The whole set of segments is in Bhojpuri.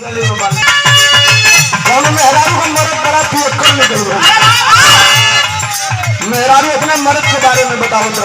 कौन मेहरारू को मर्द करा पियक्कर निकल गया। मेहरारू अपने मर्द के बारे में बताओ तो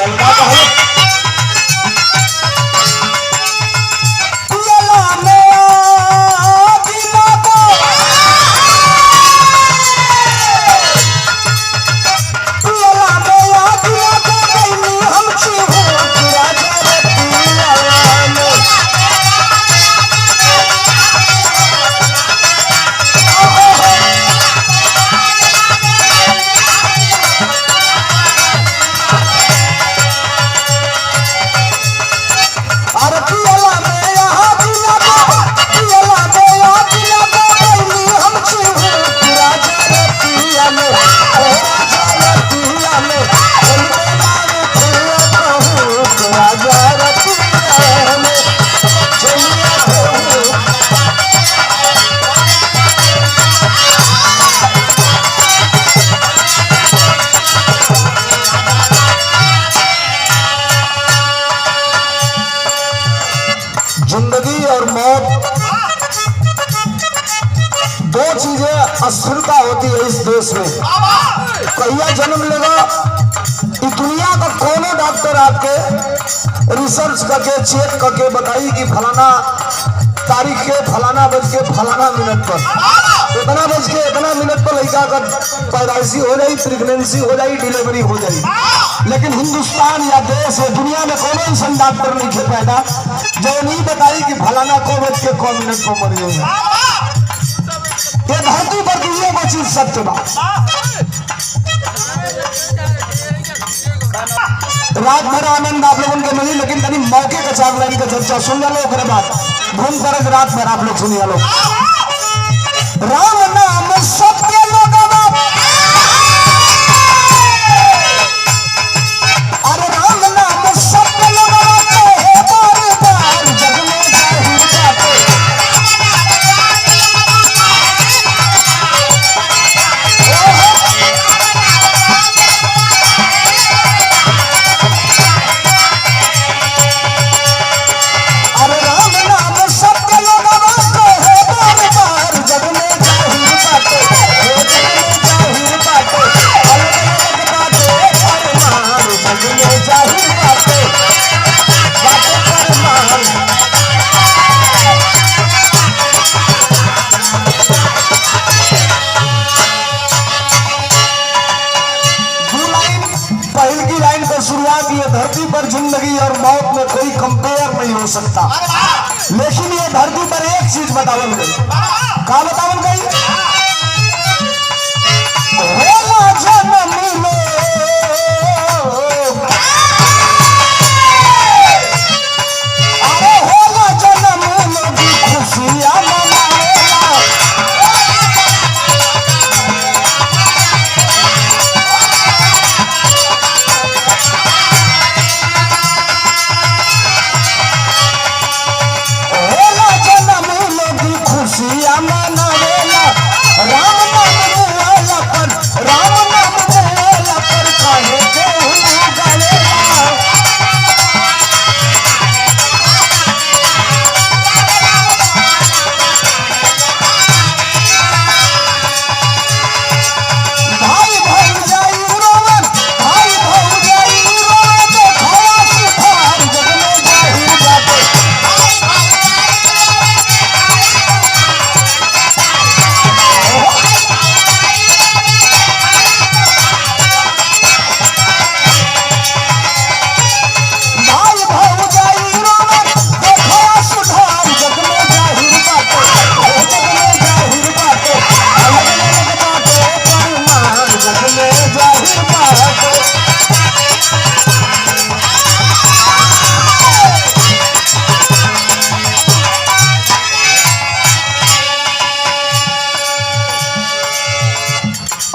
जिंदगी और मौत दो चीजें अस्थिरता होती है इस देश में। कहिया जन्म लेगा दुनिया का कोनो डॉक्टर आपके रिसर्च करके चेक करके बताई कि फलाना तारीख के फलाना बज के फलाना मिनट पर इतना बज के इतना मिनट पर लड़का का पैदाइशी हो जाए, प्रेगनेंसी हो जाए, डिलीवरी हो जाए। लेकिन हिंदुस्तान या देश है दुनिया में कोनो ऐसा डॉक्टर नहीं खे पैदा जो नहीं बताई कि फलाना को बज के को मिनट को मर जाएगा। ये धरती पर दुनिया को चीज सत्य बात। रात भर आनंद आप लोगों के मिली, लेकिन तनी मौके का चावलाइन का चर्चा सुन लो। बाद घूम कर रात भर आप लोग सुनिए लो। राम नाम सत्य लोग धरती पर जिंदगी और मौत में कोई कंपेयर नहीं हो सकता। लेकिन ये धरती पर एक चीज बतावल गई। क्या बतावल गई? होला जन्म में अरे होला जन्म में खुशियां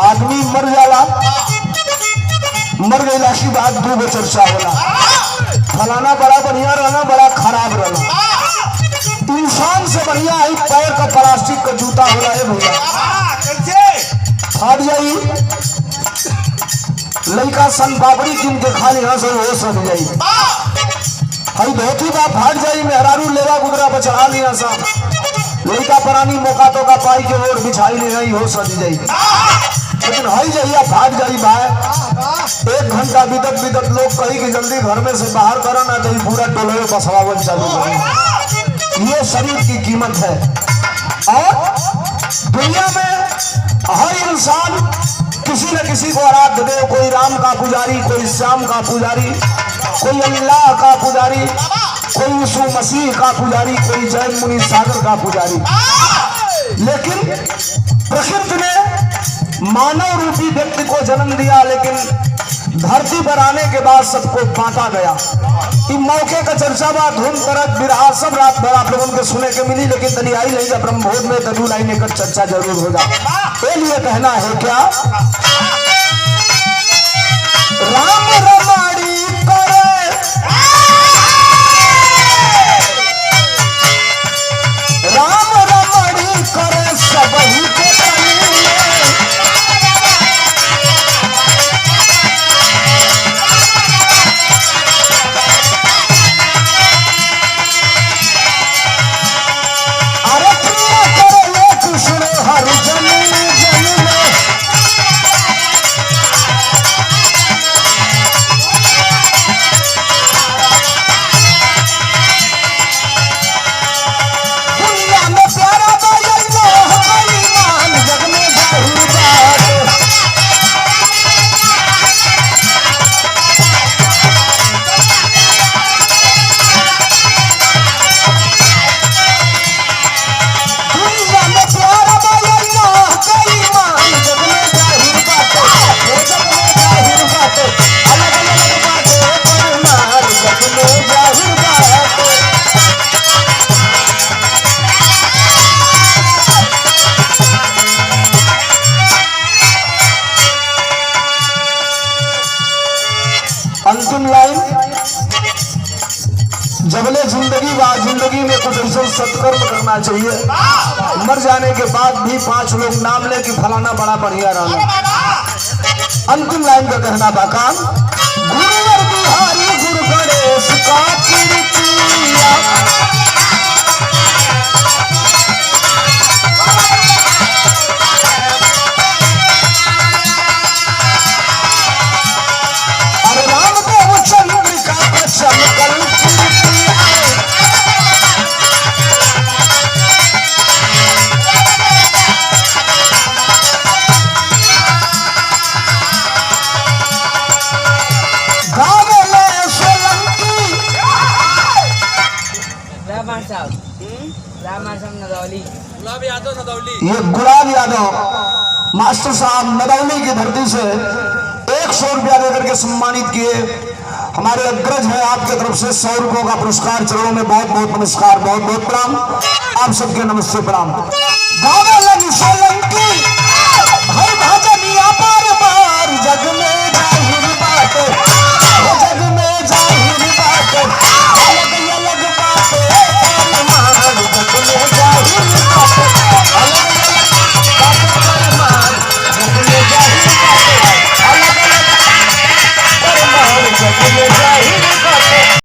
आदमी मर जाला, मर गईला की बात दो गो चर्चा होला। फलाना बड़ा बढ़िया रहना, बड़ा खराब रहना। इंसान से बढ़िया ही पैर का प्लास्टिक का जूता होला है भैया। फाड़ जाई लड़का सन बाबरी किन के खाली यहाँ से हो सब जाई। हई धोती बा फाड़ जाई, मेहरारू लेवा गुदरा पर चढ़ा लिया सा। लड़का परानी मौका तो का पाई के और बिछाई नहीं हो सजी जाई, लेकिन हई जहिया भाग जाई भाई 1 घंटा बीतत बीतत लोग कही कि जल्दी घर में से बाहर करा ना तो पूरा टोले में बसवावन चालू करें। ये शरीर की कीमत है। और दुनिया में हर इंसान किसी न किसी को आराध्य दे, कोई राम का पुजारी, कोई श्याम का पुजारी, कोई अल्लाह का पुजारी, कोई यीशु मसीह का पुजारी, कोई जैन मुनि सागर का पुजारी। लेकिन प्रकृति ने मानव रूपी व्यक्ति को जन्म दिया, लेकिन धरती पर आने के बाद सबको बांटा गया। इन मौके का चर्चा बा धूम तरत बिरहा सब रात भर आप लोगों के सुने के मिली, लेकिन तनी आई नहीं ब्रह्म भोज में तदू लाइन का चर्चा जरूर होगा। ये लिए कहना है क्या, राम रमाड़ी करे, राम रमाड़ी करे सब ही के अंतिम लाइन, जबले जिंदगी बा जिंदगी में कुछ ऐसा सत्कर्म करना चाहिए, मर जाने के बाद भी 5 लोग नाम ले कि फलाना बड़ा बढ़िया रहा। अंतिम लाइन का कहना बाका, गुरुवर बिहारी गुरु गणेश का कीर्तिया, ये गुलाब यादव मास्टर साहब नदौली की धरती से 100 रुपया देकर के सम्मानित किए। हमारे अग्रज है, आपके तरफ से 100 रुपयों का पुरस्कार। चरणों में बहुत बहुत नमस्कार, बहुत बहुत प्रणाम। आप सबके नमस्ते प्रणाम। गावे लगी सोलंकी हर भजन